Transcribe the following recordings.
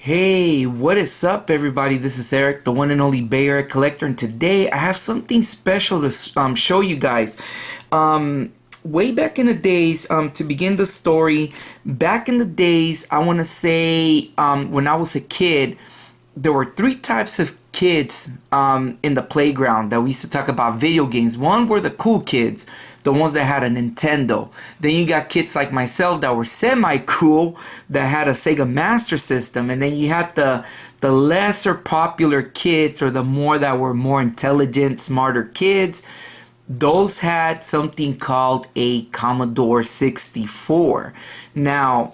Hey, what is up, everybody? This is Eric, the one and only Bay Area Collector, and today I have something special to show you guys. Way back in the days, to begin the story, back in the days, I want to say when I was a kid, there were three types of kids in the playground that we used to talk about video games. One were the cool kids, the ones that had a Nintendo. Then you got kids like myself that were semi-cool, that had a Sega Master System. And then you had the lesser popular kids, or the more that were more intelligent, smarter kids. Those had something called a Commodore 64. Now,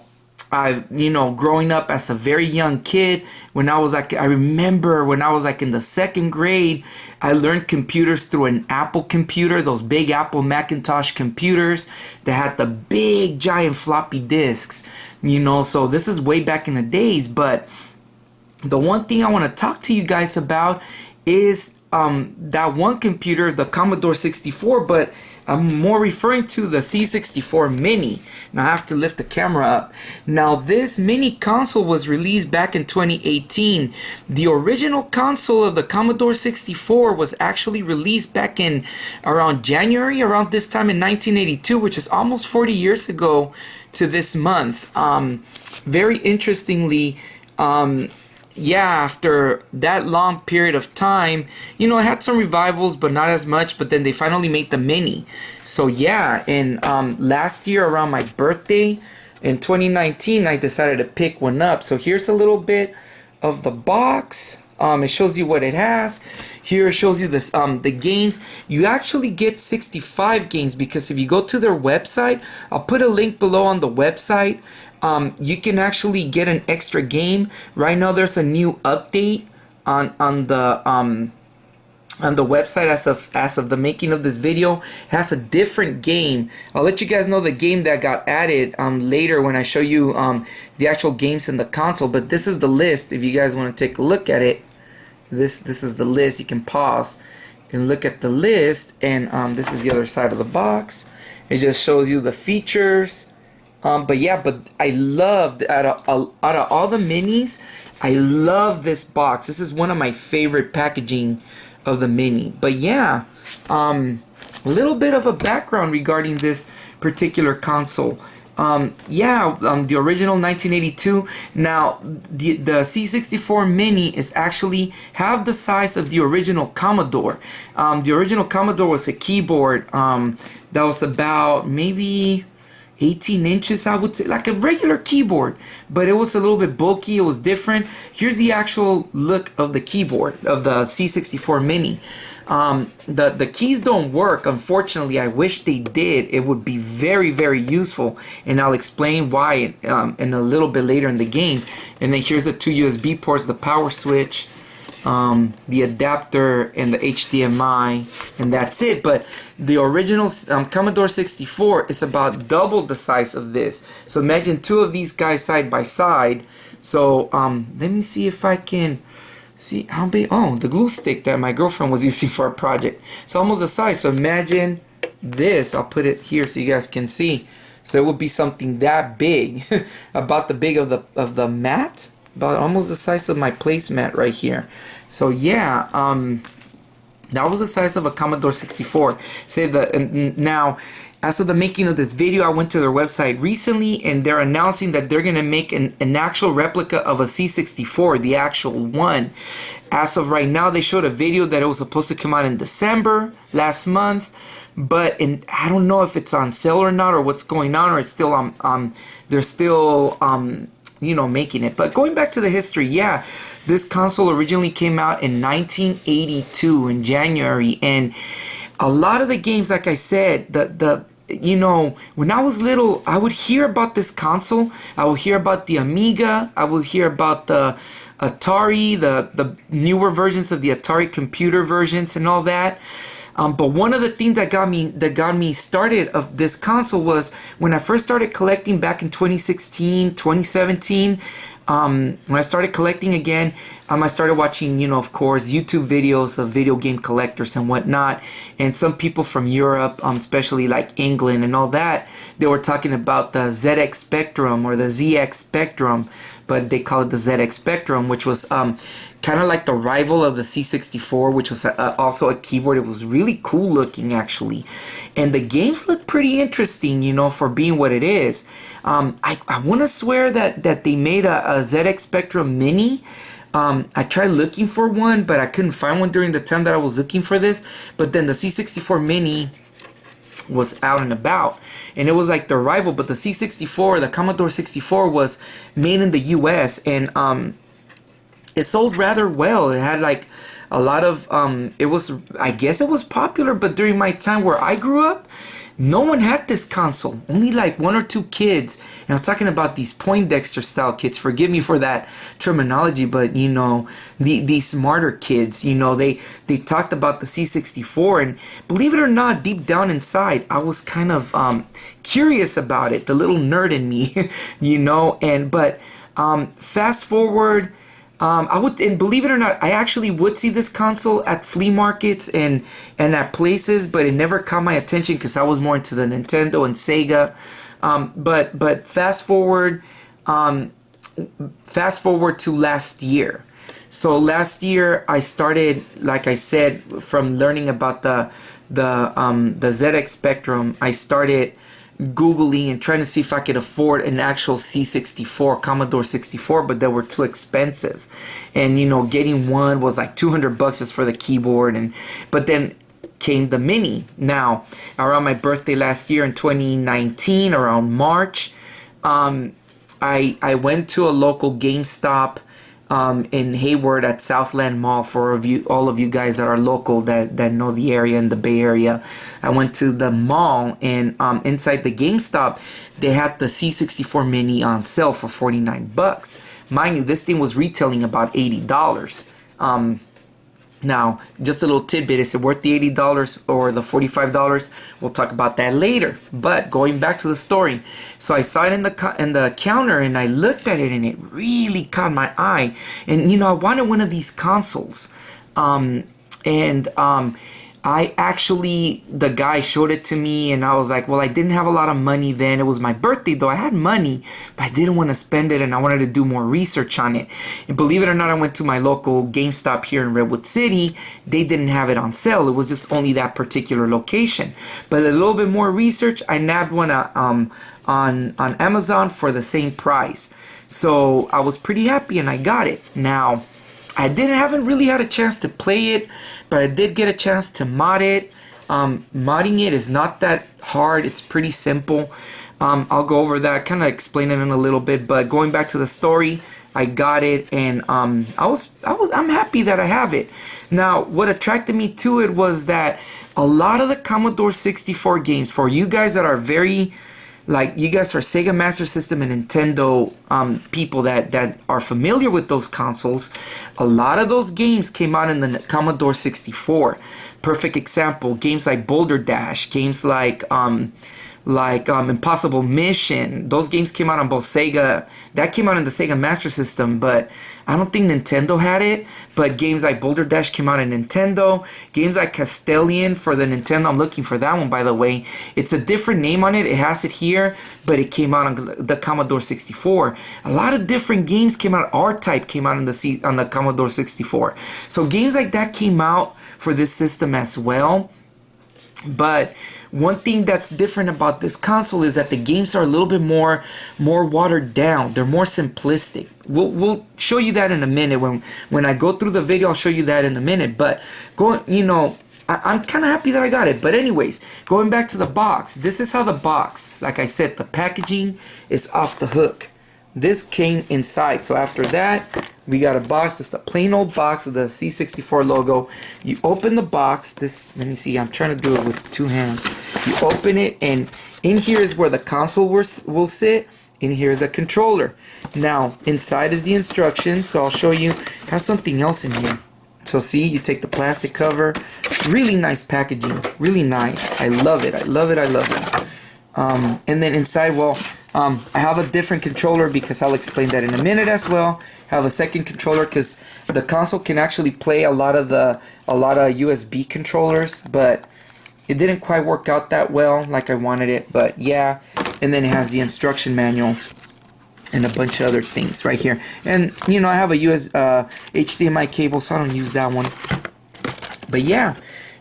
growing up as a very young kid, I remember when I was like in the second grade, I learned computers through an Apple computer, those big Apple Macintosh computers that had the big giant floppy disks, so this is way back in the days. But the one thing I want to talk to you guys about is that one computer, the Commodore 64, but I'm more referring to the C64 Mini. Now I have to lift the camera up. Now this mini console was released back in 2018. The original console of the Commodore 64 was actually released back in around January, around this time in 1982, which is almost 40 years ago to this month. Very interestingly, after that long period of time, it had some revivals, but not as much. But then they finally made the Mini. So and last year around my birthday in 2019, I decided to pick one up. So here's a little bit of the box. It shows you what it has. Here it shows you this the games. You actually get 65 games, because if you go to their website, I'll put a link below on the website. You can actually get an extra game. Right now there's a new update on the website as of the making of this video. It has a different game. I'll let you guys know the game that got added later when I show you the actual games in the console. But this is the list. If you guys want to take a look at it, this is the list. You can pause and look at the list, and this is the other side of the box. It just shows you the features. But I loved, out of all the minis, I love this box. This is one of my favorite packaging of the Mini. But a little bit of a background regarding this particular console. The original 1982. Now, the C64 Mini is actually half the size of the original Commodore. The original Commodore was a keyboard that was about maybe 18 inches, I would say, like a regular keyboard, but it was a little bit bulky. It was different. Here's the actual look of the keyboard of the C64 Mini. The keys don't work, unfortunately. I wish they did. It would be very, very useful, and I'll explain why in a little bit later in the game. And then here's the two USB ports, the power switch, the adapter, and the HDMI, and that's it. But the original Commodore 64 is about double the size of this. So imagine two of these guys side by side. So let me see if I can see how big. Oh, the glue stick that my girlfriend was using for a project. It's almost the size. So imagine this. I'll put it here so you guys can see. So it would be something that big, about the big of the mat, about almost the size of my placemat right here. So that was the size of a Commodore 64. Now, as of the making of this video, I went to their website recently, and they're announcing that they're going to make an actual replica of a C64, the actual one. As of right now, they showed a video that it was supposed to come out in December last month, but I don't know if it's on sale or not, or what's going on, or it's still they're still making it. But going back to the history, this console originally came out in 1982 in January, and a lot of the games, like I said, when I was little, I would hear about this console. I would hear about the Amiga. I would hear about the Atari, the newer versions of the Atari computer versions and all that. But one of the things that got me started of this console was when I first started collecting back in 2016, 2017. When I started collecting again, I started watching, of course, YouTube videos of video game collectors and whatnot. And some people from Europe, especially like England and all that, they were talking about the ZX Spectrum or the ZX Spectrum. but they call it the ZX Spectrum, which was kind of like the rival of the C64, which was also a keyboard. It was really cool looking, actually, and the games look pretty interesting, you know, for being what it is. I want to swear that they made a ZX Spectrum Mini. I tried looking for one, but I couldn't find one during the time that I was looking for this. But then the C64 Mini was out and about, and it was like the rival. But the C64, the Commodore 64, was made in the US, and it sold rather well. It had like a lot of it was, I guess it was popular, but during my time where I grew up, no one had this console. Only like one or two kids. And I'm talking about these Poindexter style kids. Forgive me for that terminology, but you know, the smarter kids, you know, they talked about the C64, and believe it or not, deep down inside, I was kind of curious about it, the little nerd in me, you know. And but fast forward, I would, and believe it or not, I actually would see this console at flea markets and at places, but it never caught my attention because I was more into the Nintendo and Sega. But fast forward to last year. So last year I started, like I said, from learning about the ZX Spectrum. I started Googling and trying to see if I could afford an actual C64, Commodore 64, but they were too expensive. And you know, getting one was like $200 just for the keyboard. But then came the Mini. Now, around my birthday last year in 2019, around March, I went to a local GameStop in Hayward at Southland Mall. For all of you guys that are local, that know the area in the Bay Area, I went to the mall, and inside the GameStop they had the C64 Mini on sale for $49. Mind you, this thing was retailing about $80. Now, just a little tidbit, is it worth the $80 or the $45? We'll talk about that later. But going back to the story, so I saw it in the counter, and I looked at it, and it really caught my eye. And you know, I wanted one of these consoles, I actually, the guy showed it to me, and I was like, well, I didn't have a lot of money then. It was my birthday, though. I had money, but I didn't want to spend it, and I wanted to do more research on it. And believe it or not, I went to my local GameStop here in Redwood City. They didn't have it on sale. It was just only that particular location. But a little bit more research, I nabbed one on Amazon for the same price. So I was pretty happy, and I got it. Now, I haven't really had a chance to play it, but I did get a chance to mod it. Modding it is not that hard. It's pretty simple. I'll go over that, kind of explain it in a little bit. But going back to the story, I got it, and I'm happy that I have it. Now, what attracted me to it was that a lot of the Commodore 64 games, for you guys that are very, like, you guys are Sega Master System and Nintendo people that are familiar with those consoles, a lot of those games came out in the Commodore 64. Perfect example, games like Boulder Dash, games like Impossible Mission. Those games came out on both Sega. That came out in the Sega Master System, but I don't think Nintendo had it. But games like Boulder Dash came out in Nintendo. Games like Castellian for the Nintendo. I'm looking for that one, by the way. It's a different name on it. It has it here, but it came out on the Commodore 64. A lot of different games came out. Archetype came out on the Commodore 64. So games like that came out for this system as well. But one thing that's different about this console is that the games are a little bit more watered down. They're more simplistic. We'll show you that in a minute. When I go through the video, I'll show you that in a minute. But I'm kind of happy that I got it. But anyways, going back to the box, this is how the box, like I said, the packaging is off the hook. This came inside. So after that, we got a box. It's the plain old box with the C64 logo. You open the box. Let me see. I'm trying to do it with two hands. You open it, and in here is where the console will sit. In here is the controller. Now, inside is the instructions. So I'll show you. I have something else in here. So see, you take the plastic cover. Really nice packaging. Really nice. I love it. I love it. I love it. And then inside, I have a different controller because I'll explain that in a minute as well. I have a second controller because the console can actually play a lot of USB controllers, but it didn't quite work out that well like I wanted it. But yeah, and then it has the instruction manual. and a bunch of other things right here. And you know, I have a HDMI cable, so I don't use that one. But yeah,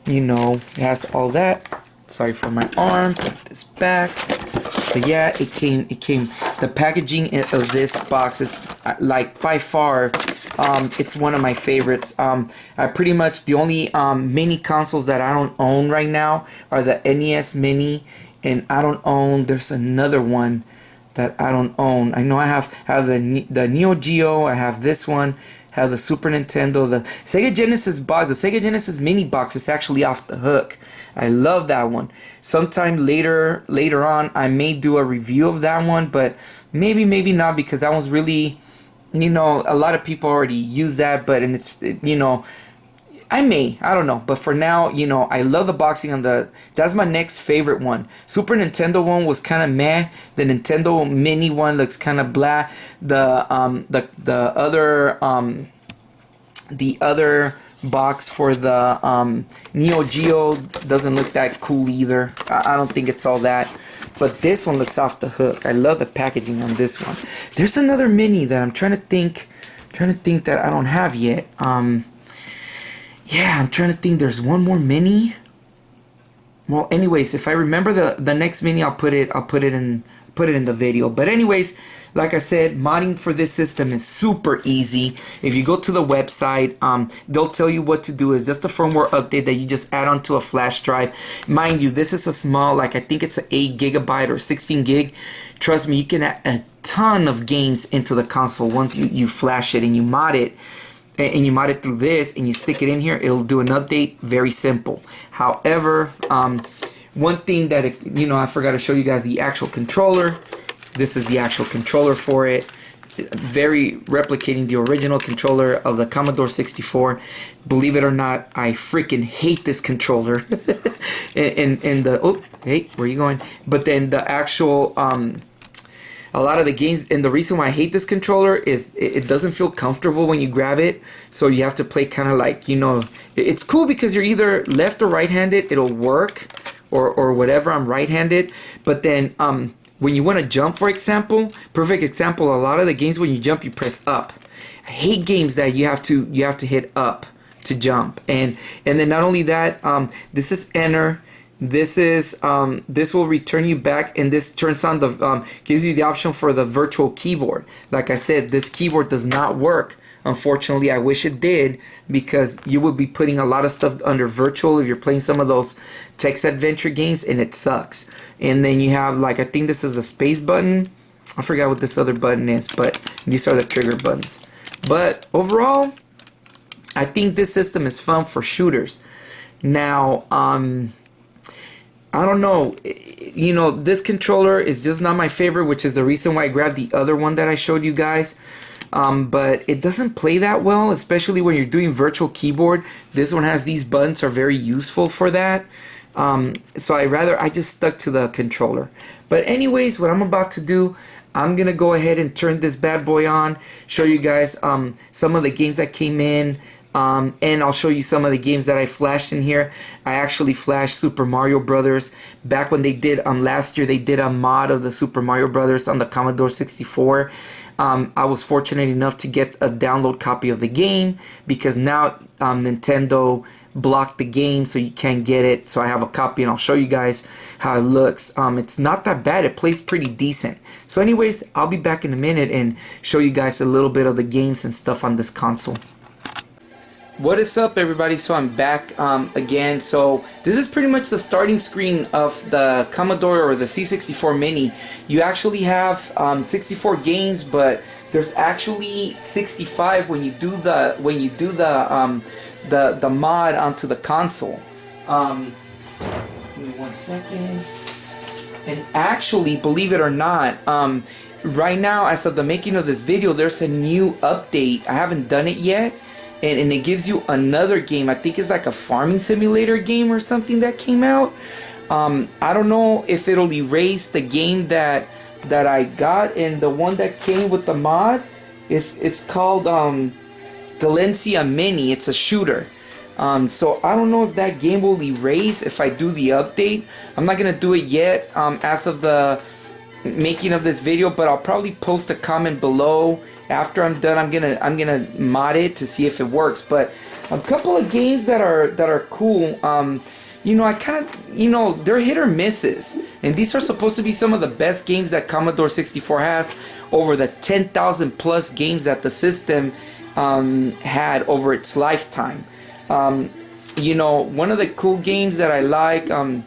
you know, it has all that. Sorry for my arm, put this back. But yeah, it came, the packaging of this box is like by far, it's one of my favorites. I pretty much, the only mini consoles that I don't own right now are the NES Mini, and I don't own, there's another one that I don't own. I know I have the Neo Geo, I have this one, have the Super Nintendo, the Sega Genesis box, the Sega Genesis mini box is actually off the hook. I love that one. Sometime later on, I may do a review of that one, but maybe not, because that one's really, you know, a lot of people already use that, but and it's, you know, I don't know, but for now, you know, I love the boxing on that's my next favorite one. Super Nintendo one was kind of meh. The Nintendo Mini one looks kind of blah. The other box for the Neo Geo doesn't look that cool either. I don't think it's all that. But this one looks off the hook. I love the packaging on this one. There's another Mini that I'm trying to think that I don't have yet. Yeah, I'm trying to think. There's one more Mini. Well, anyways, if I remember the next Mini, I'll put it in the video. But anyways, like I said, modding for this system is super easy. If you go to the website, they'll tell you what to do. It's just a firmware update that you just add onto a flash drive. Mind you, this is a small, like I think it's an 8 gigabyte or 16 gig. Trust me, you can add a ton of games into the console once you flash it and you mod it. And you mod it through this and you stick it in here, it'll do an update. Very simple. However, one thing that, you know, I forgot to show you guys the actual controller. This is the actual controller for it. Very replicating the original controller of the Commodore 64. Believe it or not, I freaking hate this controller. and the, oh, hey, where are you going? But then the actual, a lot of the games, and the reason why I hate this controller is it doesn't feel comfortable when you grab it, so you have to play kind of like, you know, it's cool because you're either left or right-handed, it'll work, or whatever. I'm right-handed, but then when you want to jump, for example, perfect example, a lot of the games when you jump, you press up. I hate games that you have to hit up to jump, and then not only that, this is enter. This is this will return you back, and this turns on the gives you the option for the virtual keyboard. Like I said, this keyboard does not work. Unfortunately, I wish it did, because you would be putting a lot of stuff under virtual if you're playing some of those text adventure games, and it sucks. And then you have, like, I think this is the space button. I forgot what this other button is, but these are the trigger buttons. But overall, I think this system is fun for shooters. Now, I don't know, you know, this controller is just not my favorite, which is the reason why I grabbed the other one that I showed you guys. But it doesn't play that well, especially when you're doing virtual keyboard. This one has these buttons, are very useful for that. So I just stuck to the controller. But anyways, what I'm about to do, I'm gonna go ahead and turn this bad boy on, show you guys some of the games that came in. And I'll show you some of the games that I flashed in here. I actually flashed Super Mario Brothers. Back when they did, last year, they did a mod of the Super Mario Brothers on the Commodore 64. I was fortunate enough to get a download copy of the game, because now Nintendo blocked the game, so you can't get it. So I have a copy, and I'll show you guys how it looks. It's not that bad. It plays pretty decent. So anyways, I'll be back in a minute and show you guys a little bit of the games and stuff on this console. What is up, everybody? So I'm back again. So this is pretty much the starting screen of the Commodore or the C64 Mini. You actually have 64 games, but there's actually 65 when you do the mod onto the console. Give me 1 second. And actually, believe it or not, right now, as of the making of this video, there's a new update. I haven't done it yet. And it gives you another game. I think it's like a farming simulator game or something that came out. I don't know if it'll erase the game that I got, and the one that came with the mod it's called Valencia Mini. It's a shooter. So I don't know if that game will erase if I do the update. I'm not gonna do it yet. As of the making of this video, but I'll probably post a comment below after I'm done. I'm gonna mod it to see if it works. But a couple of games that are cool. You know, I kind of, you know, they're hit or misses, and these are supposed to be some of the best games that Commodore 64 has over the 10,000 plus games that the system had over its lifetime. You know, one of the cool games that I like, I'm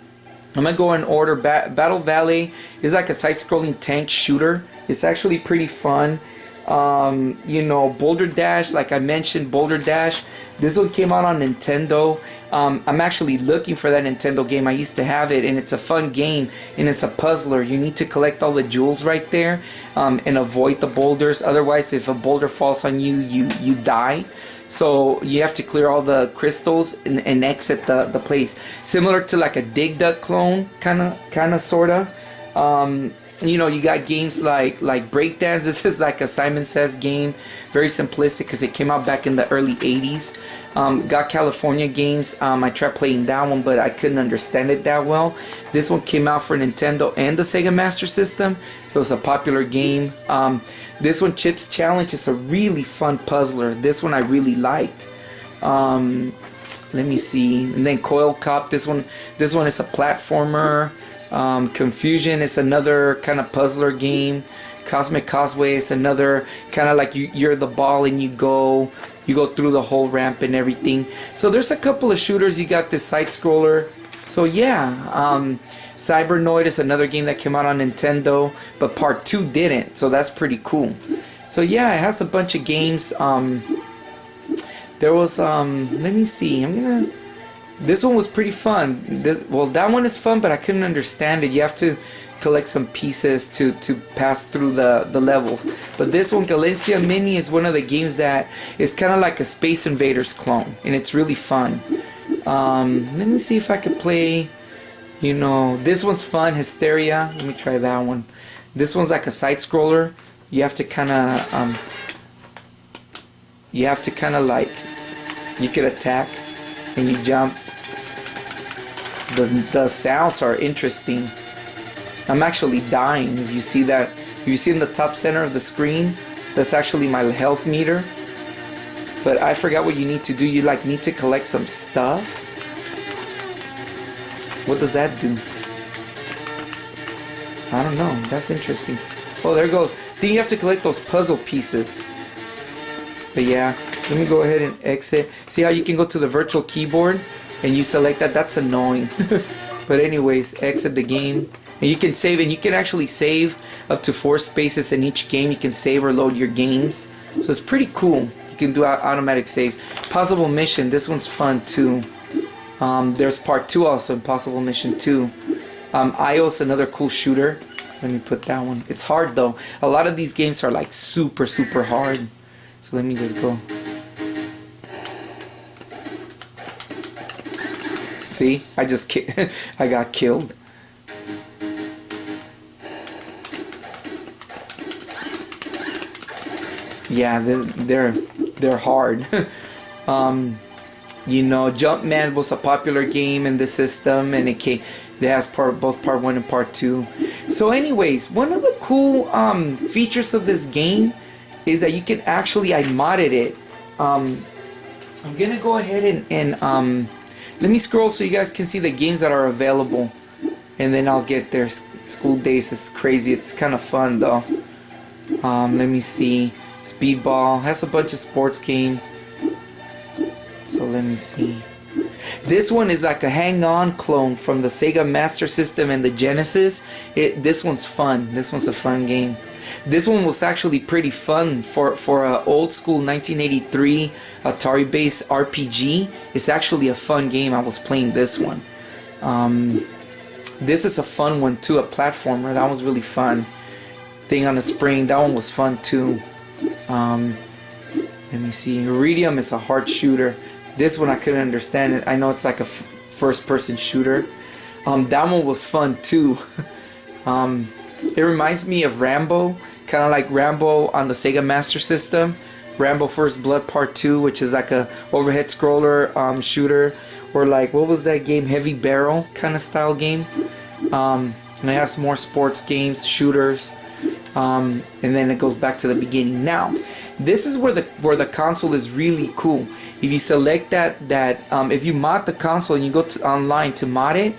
gonna go in order. Battle Valley is like a side-scrolling tank shooter. It's actually pretty fun. You know, Boulder Dash, like I mentioned, Boulder Dash. This one came out on Nintendo. I'm actually looking for that Nintendo game. I used to have it, and it's a fun game, and it's a puzzler. You need to collect all the jewels right there, and avoid the boulders. Otherwise, if a boulder falls on you, you die. So you have to clear all the crystals and exit the place. Similar to like a Dig Dug clone, kinda, sorta. You know, you got games like Breakdance. This is like a Simon Says game, very simplistic because it came out back in the early 80s. Got California Games. I tried playing that one, but I couldn't understand it that well. This one came out for Nintendo and the Sega Master System, so it's a popular game. This one, Chips Challenge, is a really fun puzzler. This one I really liked. Let me see. And then Coil Cop. This one is a platformer. Confusion is another kind of puzzler game. Cosmic Causeway is another kind of like you're the ball and you go through the whole ramp and everything. So there's a couple of shooters. You got this side scroller. So yeah, Cybernoid is another game that came out on Nintendo, but part 2 didn't. So that's pretty cool. So yeah, it has a bunch of games. There was let me see. This one was pretty fun. That one is fun, but I couldn't understand it. You have to collect some pieces to pass through the levels. But this one, Galencia Mini, is one of the games that is kind of like a Space Invaders clone, and it's really fun. Let me see if I could play. You know, this one's fun, Hysteria. Let me try that one. This one's like a side scroller. You have to kind of like, you could attack and you jump. The sounds are interesting. I'm actually dying. If you see that, if you see in the top center of the screen, that's actually my health meter. But I forgot what you need to do. You like need to collect some stuff. What does that do? I don't know. That's interesting. Oh, there it goes. Then you have to collect those puzzle pieces. But yeah, let me go ahead and exit. See how you can go to the virtual keyboard and you select that? That's annoying. But anyways, exit the game. And you can save, and you can actually save up to 4 spaces in each game. You can save or load your games. So it's pretty cool. You can do automatic saves. Possible Mission, this one's fun too. There's part 2 also, Impossible Mission 2. IO's another cool shooter. Let me put that one. It's hard though. A lot of these games are like super hard. So let me just go. See, I got killed. Yeah, they're hard. You know, Jumpman was a popular game in the system, and it has both part 1 and part 2. So anyways, one of the cool features of this game is that you can actually, I modded it. I'm gonna go ahead and let me scroll so you guys can see the games that are available, and then I'll get there. School Days is crazy. It's kind of fun though. Let me see. Speedball has a bunch of sports games. So let me see. This one is like a hang-on clone from the Sega Master System and the Genesis. This one's fun. This one's a fun game. This one was actually pretty fun for a old school 1983 Atari-based RPG. It's actually a fun game. I was playing this one. This is a fun one too, a platformer. That was really fun. Thing on the spring. That one was fun too. Let me see. Iridium is a hard shooter. This one I couldn't understand it. I know it's like a first-person shooter. That one was fun too. It reminds me of Rambo, kind of like Rambo on the Sega Master System. Rambo First Blood Part 2, which is like a overhead scroller shooter, or like, what was that game? Heavy Barrel kind of style game. And it has more sports games, shooters, and then it goes back to the beginning. Now, this is where the console is really cool. If you select that if you mod the console and you go online to mod it,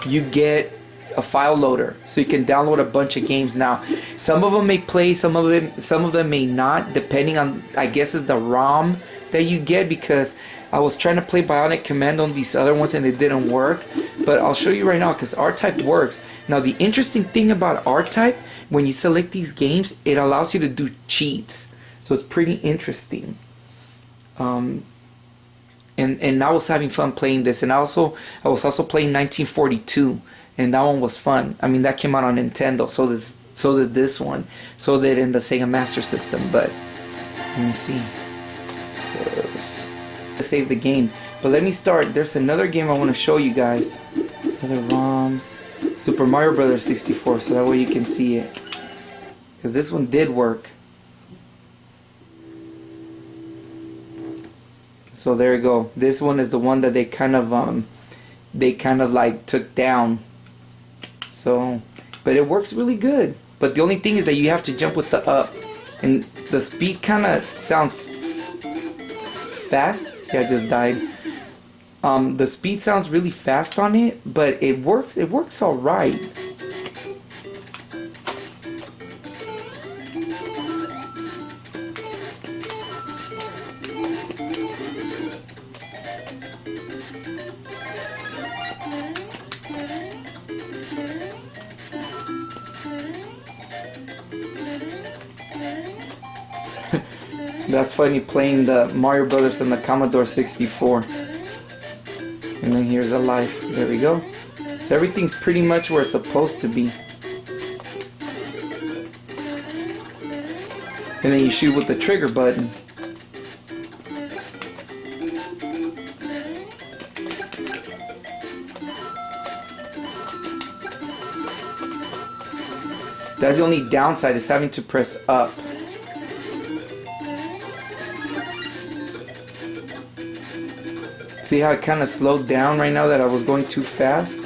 you get a file loader, so you can download a bunch of games. Now, some of them may play, some of them may not, depending on, I guess, is the ROM that you get, because I was trying to play Bionic Commando on these other ones and it didn't work. But I'll show you right now, because Archetype works. Now, the interesting thing about Archetype, when you select these games, it allows you to do cheats, so it's pretty interesting. And I was having fun playing this, and I was also playing 1942. And that one was fun. I mean, that came out on Nintendo, so did this one. So did in the Sega Master System. But let me see. To save the game. But let me start. There's another game I want to show you guys. Other ROMs. Super Mario Brothers 64, so that way you can see it. Because this one did work. So there you go. This one is the one that they kind of like took down. So, but it works really good. But the only thing is that you have to jump with the up, and the speed kind of sounds fast. See, I just died. The speed sounds really fast on it, but it works. It works all right. That's funny, playing the Mario Brothers and the Commodore 64. And then here's a life. There we go. So everything's pretty much where it's supposed to be. And then you shoot with the trigger button. That's the only downside, is having to press up. See how it kind of slowed down right now that I was going too fast?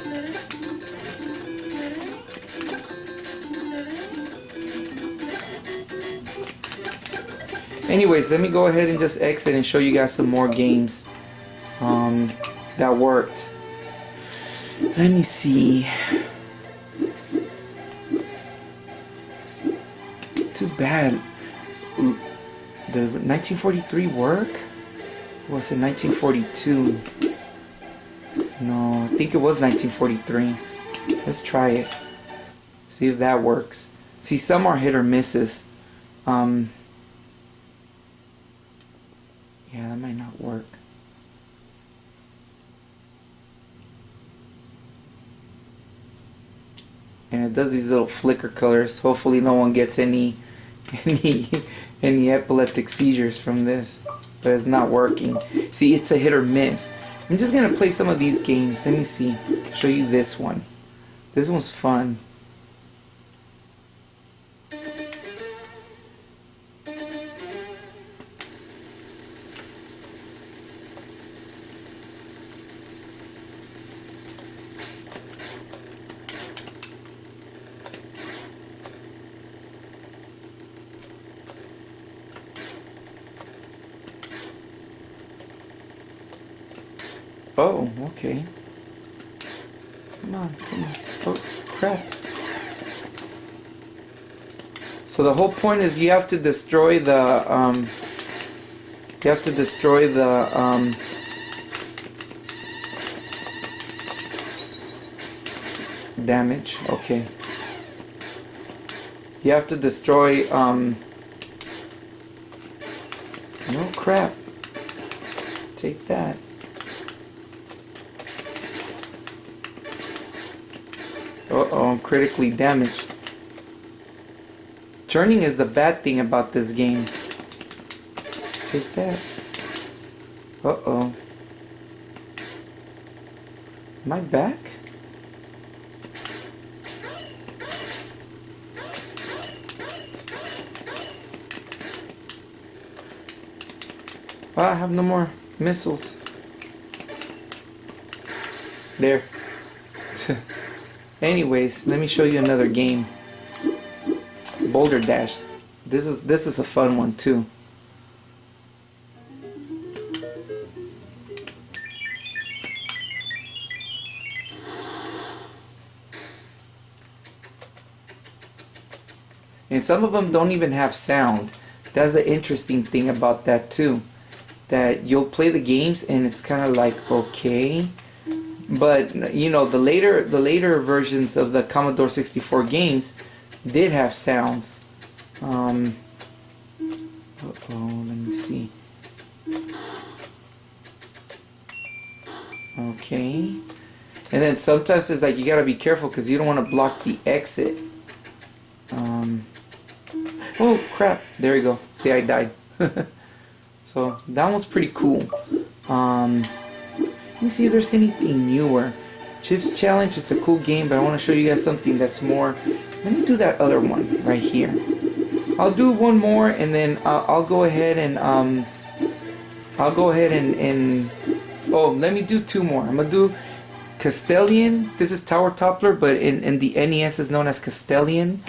Anyways, let me go ahead and just exit and show you guys some more games that worked. Let me see. Too bad. The 1943 work? Or was it 1942? No, I think it was 1943. Let's try it. See if that works. See, some are hit or misses. Yeah, that might not work. And it does these little flicker colors. Hopefully no one gets any epileptic seizures from this. But it's not working. See, it's a hit or miss. I'm just gonna play some of these games. Let me see. Show you this one. This one's fun. Oh, okay. Come on, come on. Oh, crap. So the whole point is you have to destroy the, damage. Okay. You have to destroy, oh crap. Take that. Uh-oh, I'm critically damaged. Turning is the bad thing about this game. Take that. Uh-oh. Am I back? Oh, I have no more missiles. There. Anyways, let me show you another game. Boulder Dash. This is a fun one too. And some of them don't even have sound. That's the interesting thing about that too. That you'll play the games and it's kind of like okay, but you know the later versions of the Commodore 64 games did have sounds. Uh-oh, let me see. Okay, and then sometimes it's like you gotta be careful because you don't want to block the exit. Oh crap! There we go. See, I died. So that one's pretty cool. Let me see if there's anything newer. Chips Challenge is a cool game, but I want to show you guys something that's more. Let me do that other one right here. I'll do one more, and then I'll go ahead and oh, let me do two more. I'm gonna do Castellian. This is Tower Toppler, but in the NES is known as Castellian.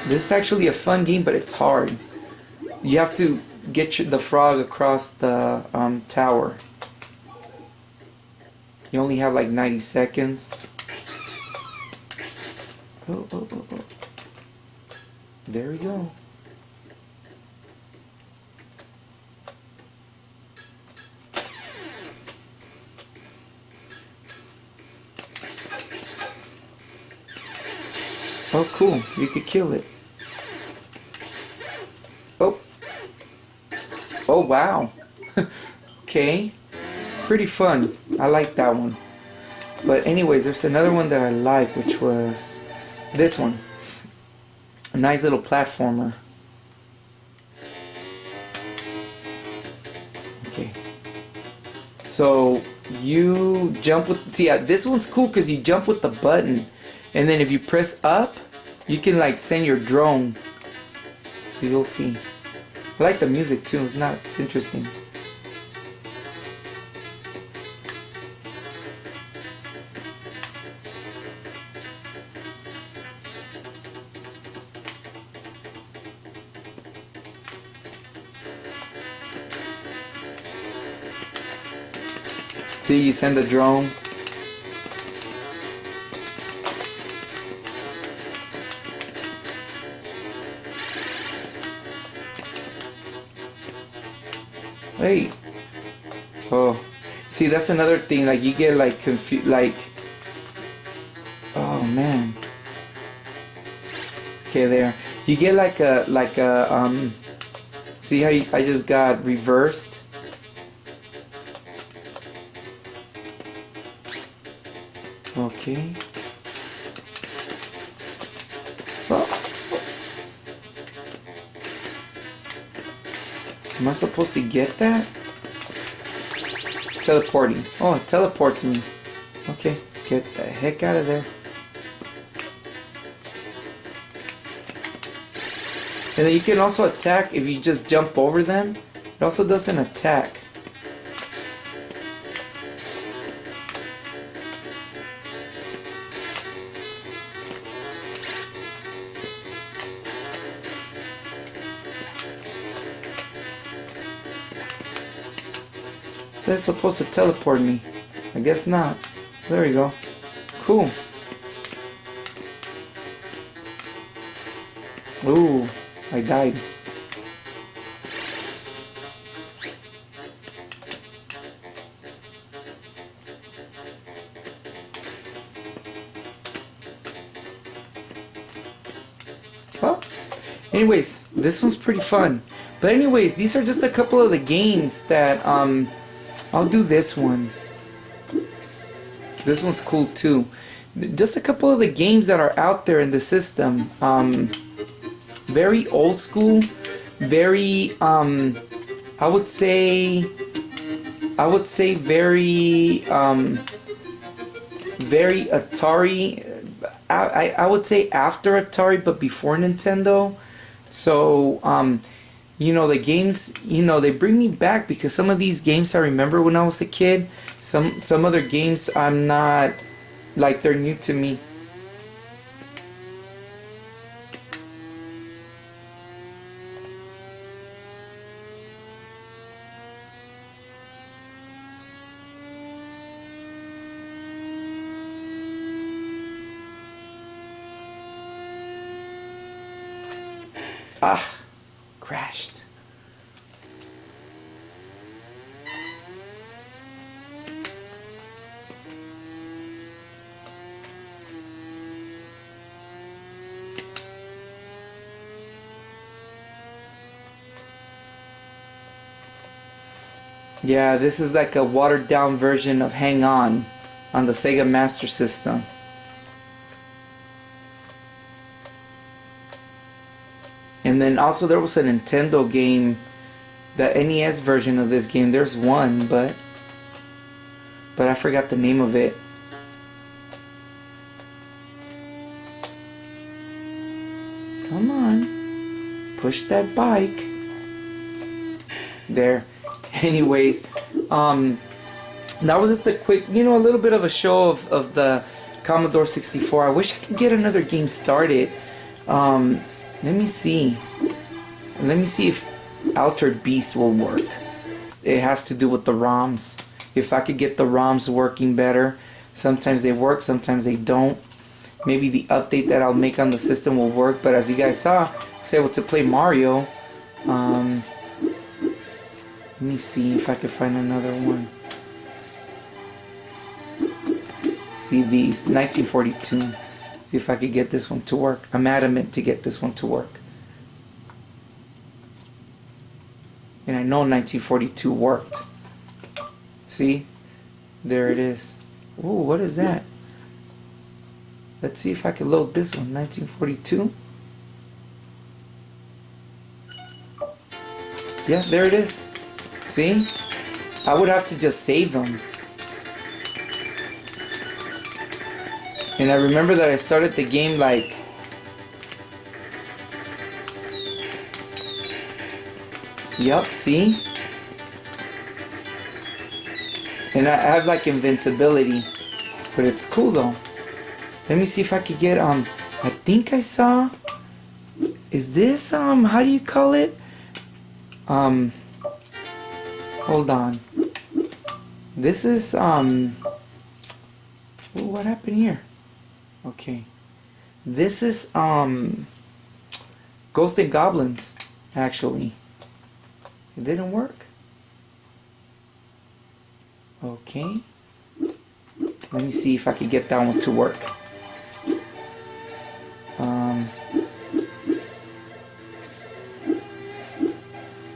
This is actually a fun game, but it's hard. You have to get the frog across the tower. You only have like 90 seconds. Oh. There we go. Oh, cool. You could kill it. Oh. Oh, wow. Okay. Pretty fun. I like that one. But anyways, there's another one that I like, which was this one. A nice little platformer. Okay. So you jump with, see, this one's cool because you jump with the button, and then if you press up, you can like send your drone. So you'll see. I like the music too. It's interesting. See, you send a drone. Wait. Oh, see, that's another thing. Like you get like confused. Like, oh man. Okay, there. You get like a See how I just got reversed. Okay. Oh. Am I supposed to get that? Teleporting. Oh, it teleports me. Okay, get the heck out of there. And then you can also attack if you just jump over them. It also does an attack. They're supposed to teleport me. I guess not. There we go. Cool. Ooh, I died. Well, anyways, this one's pretty fun. But anyways, these are just a couple of the games that I'll do this one. This one's cool too. Just a couple of the games that are out there in the system. Very old school. Very I would say very very Atari. I would say after Atari, but before Nintendo. So you know, the games, you know, they bring me back because some of these games I remember when I was a kid. Some other games I'm not like they're new to me. Ah, crashed. Yeah, this is like a watered down version of Hang On the Sega Master System. And then also there was a Nintendo game, the NES version of this game. There's one, but I forgot the name of it. Come on, push that bike. There. Anyways, that was just a quick, a little bit of a show of the Commodore 64. I wish I could get another game started. Let me see if Altered Beast will work. It has to do with the ROMs. If I could get the ROMs working better. Sometimes they work, sometimes they don't. Maybe the update that I'll make on the system will work, but as you guys saw, I was able to play Mario. Let me see if I can find another one. See these, 1942. See if I could get this one to work. I'm adamant to get this one to work. And I know 1942 worked. See? There it is. Ooh, what is that? Let's see if I can load this one. 1942. Yeah, there it is. See? I would have to just save them. And I remember that I started the game like... Yup, see? And I have like invincibility. But it's cool though. Let me see if I could get, I think I saw... Is this, how do you call it? Hold on. This is, ooh, what happened here? Okay. This is, Ghosts and Goblins, actually. It didn't work. Okay. Let me see if I can get that one to work.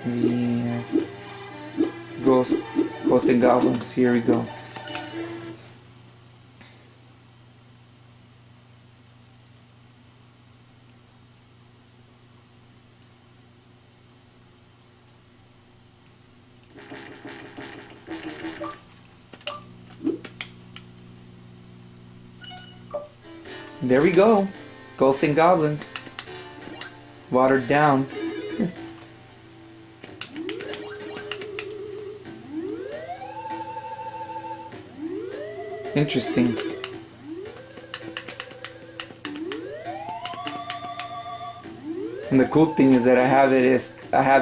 Yeah. Ghosts and Goblins, here we go. There we go. Ghosts and Goblins. Watered down. Interesting. And the cool thing is that I have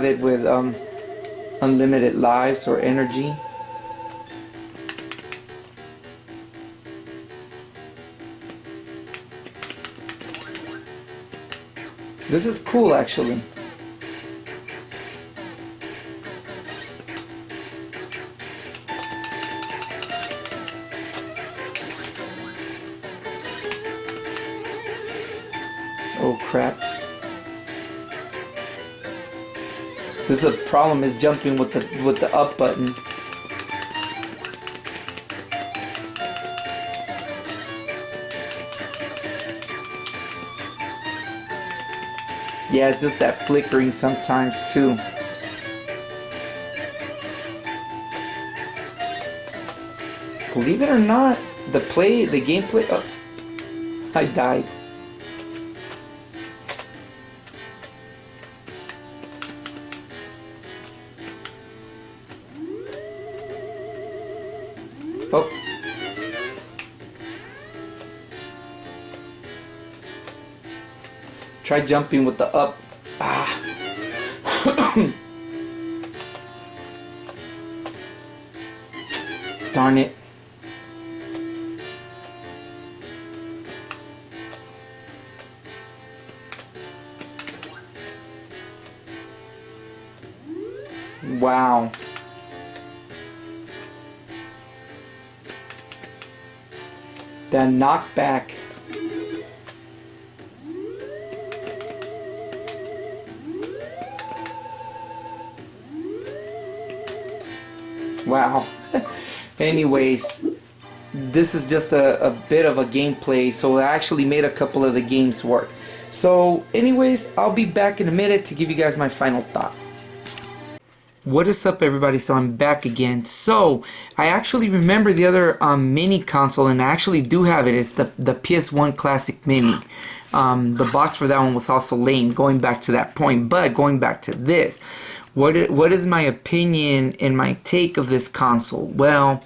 it with unlimited lives or energy. This is cool actually. Oh crap. This is a problem, is jumping with the up button. Yeah, it's just that flickering sometimes too. Believe it or not, the gameplay. Oh, I died. Oh. Try jumping with the up. Ah. Darn it. Wow. That knockback. Wow. Anyways, this is just a bit of a gameplay, so I actually made a couple of the games work. So anyways, I'll be back in a minute to give you guys my final thought. What is up, everybody? So I'm back again. So I actually remember the other mini console, and I actually do have it. It's the PS1 Classic Mini. The box for that one was also lame, going back to that point. But going back to this, what is my opinion and my take of this console? Well,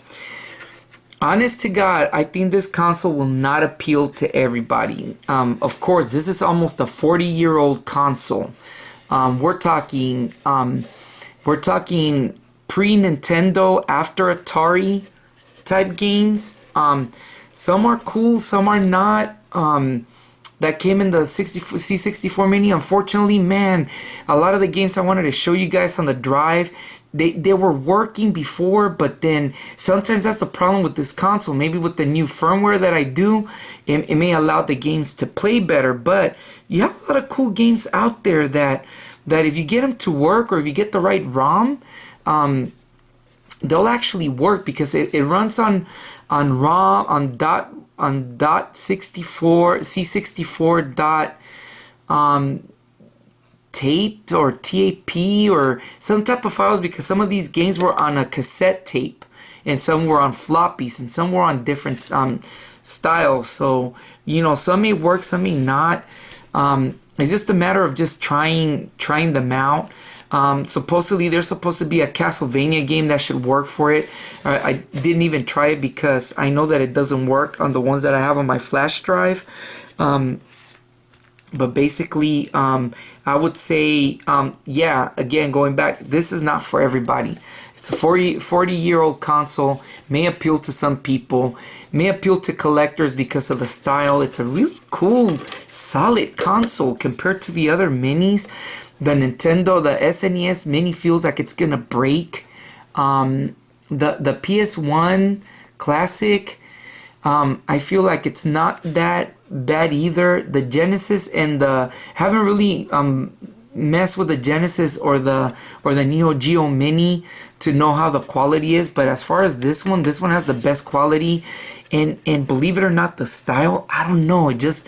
honest to God, I think this console will not appeal to everybody. Of course, this is almost a 40-year-old console. We're talking pre-Nintendo, after Atari type games. Some are cool, some are not. That came in the C64 Mini. Unfortunately, man, a lot of the games I wanted to show you guys on the drive, they were working before, but then sometimes that's the problem with this console. Maybe with the new firmware that I do, it may allow the games to play better. But you have a lot of cool games out there that if you get them to work, or if you get the right ROM, they'll actually work, because it runs on ROM, on .64 C64 tape or TAP or some type of files, because some of these games were on a cassette tape, and some were on floppies, and some were on different styles. So you know, some may work, some may not. It's just a matter of just trying them out. Supposedly there's supposed to be a Castlevania game that should work for it. I didn't even try it because I know that it doesn't work on the ones that I have on my flash drive. But basically, I would say, yeah, again, going back, this is not for everybody. It's a 40-year-old console, may appeal to some people, may appeal to collectors because of the style. It's a really cool, solid console compared to the other minis. The Nintendo, the SNES Mini feels like it's gonna break. The PS1 Classic, I feel like it's not that bad either. The Genesis and the haven't really messed with the Genesis or the Neo Geo Mini to know how the quality is. But as far as this one has the best quality, and believe it or not, the style, I don't know, it's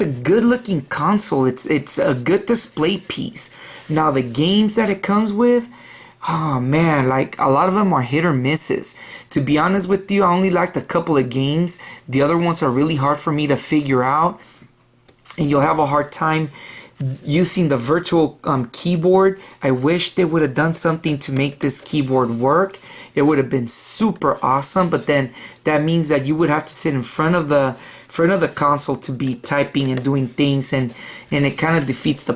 a good looking console. It's a good display piece. Now the games that it comes with, oh man, like a lot of them are hit or misses. To be honest with you, I only liked a couple of games. The other ones are really hard for me to figure out, and you'll have a hard time using the virtual keyboard. I wish they would have done something to make this keyboard work. It would have been super awesome, but then that means that you would have to sit in front of the console to be typing and doing things, and it kind of defeats the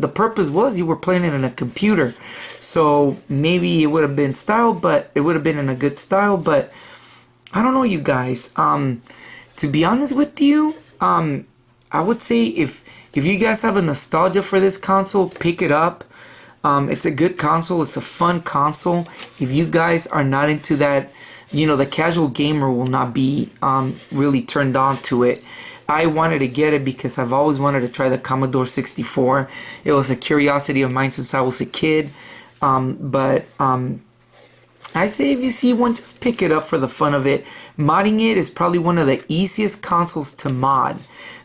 purpose was you were playing it in a computer. So maybe it would have been style, but it would have been in a good style. But I don't know, you guys. To be honest with you, I would say if you guys have a nostalgia for this console, pick it up. It's a good console. It's a fun console. If you guys are not into that, you know, the casual gamer will not be really turned on to it. I wanted to get it because I've always wanted to try the Commodore 64. It was a curiosity of mine since I was a kid. But I say if you see one, just pick it up for the fun of it. Modding it is probably one of the easiest consoles to mod,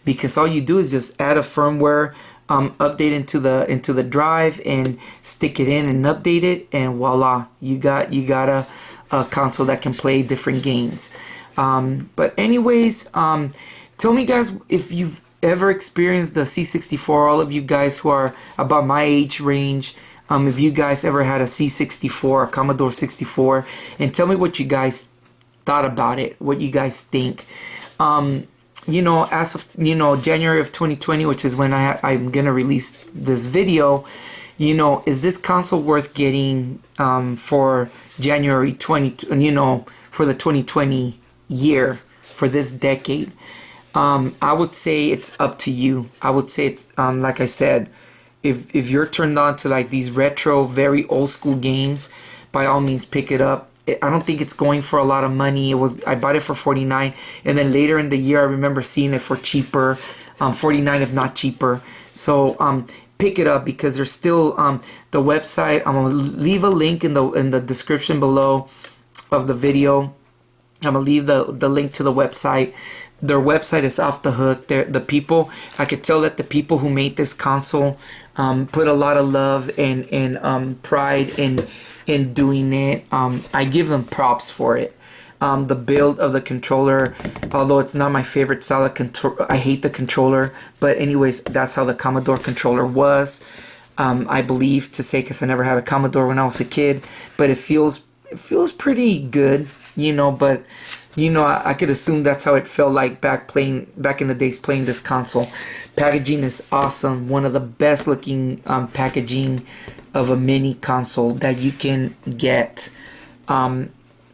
because all you do is just add a firmware update into the drive and stick it in and update it, and voila, you got a console that can play different games. But anyways, tell me guys if you've ever experienced the C64. All of you guys who are about my age range, if you guys ever had a C64, a Commodore 64, and tell me what you guys thought about it, what you guys think. you know, as of, you know, January of 2020, which is when I'm gonna release this video, you know, is this console worth getting for January 20, you know, for the 2020 year, for this decade? I would say it's up to you. I would say it's like I said, if you're turned on to like these retro, very old school games, by all means pick it up. I don't think it's going for a lot of money. I bought it for $49, and then later in the year I remember seeing it for cheaper, $49 if not cheaper. So pick it up, because there's still the website. I'm gonna leave a link in the description below of the video. I'm gonna leave the link to the website. Their website is off the hook. The people, I could tell that the people who made this console put a lot of love and pride in doing it. I give them props for it. The build of the controller, although it's not my favorite style of controller, I hate the controller, but anyways, that's how the Commodore controller was. I believe to say, because I never had a Commodore when I was a kid, but it feels pretty good, you know. But you know, I could assume that's how it felt like back in the days playing this console. Packaging is awesome. One of the best looking packaging of a mini console that you can get.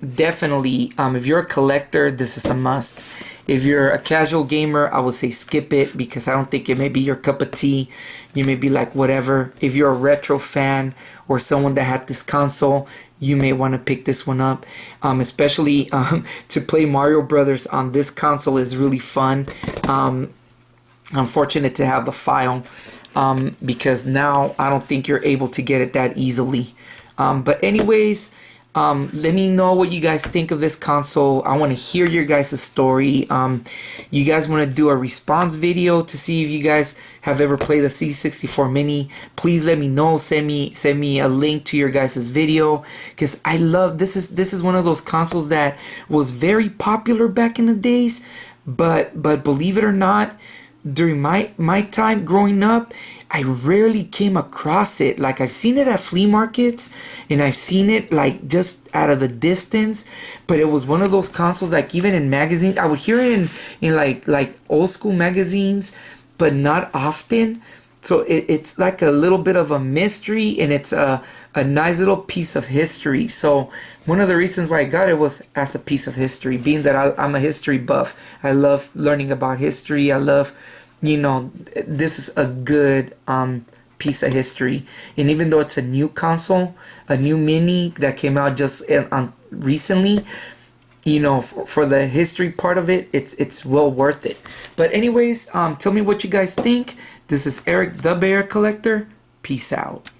Definitely, if you're a collector, this is a must. If you're a casual gamer, I would say skip it, because I don't think it may be your cup of tea. You may be like, whatever. If you're a retro fan or someone that had this console, you may want to pick this one up. Especially to play Mario Brothers on this console is really fun. I'm fortunate to have the file, because now I don't think you're able to get it that easily. But anyways, let me know what you guys think of this console. I want to hear your guys' story. You guys want to do a response video to see if you guys have ever played the C64 Mini? Please let me know. Send me a link to your guys' video, because I love this is one of those consoles that was very popular back in the days, but believe it or not, during my time growing up, I rarely came across it. Like, I've seen it at flea markets, and I've seen it like just out of the distance, but it was one of those consoles, like even in magazines, I would hear it in like old school magazines, but not often. So it's like a little bit of a mystery, and it's a nice little piece of history. So one of the reasons why I got it was as a piece of history, being that I'm a history buff. I love learning about history. I love, you know, this is a good piece of history. And even though it's a new console, a new mini that came out just recently, you know, for the history part of it, it's well worth it. But anyways, tell me what you guys think. This is Eric, the Bear Collector. Peace out.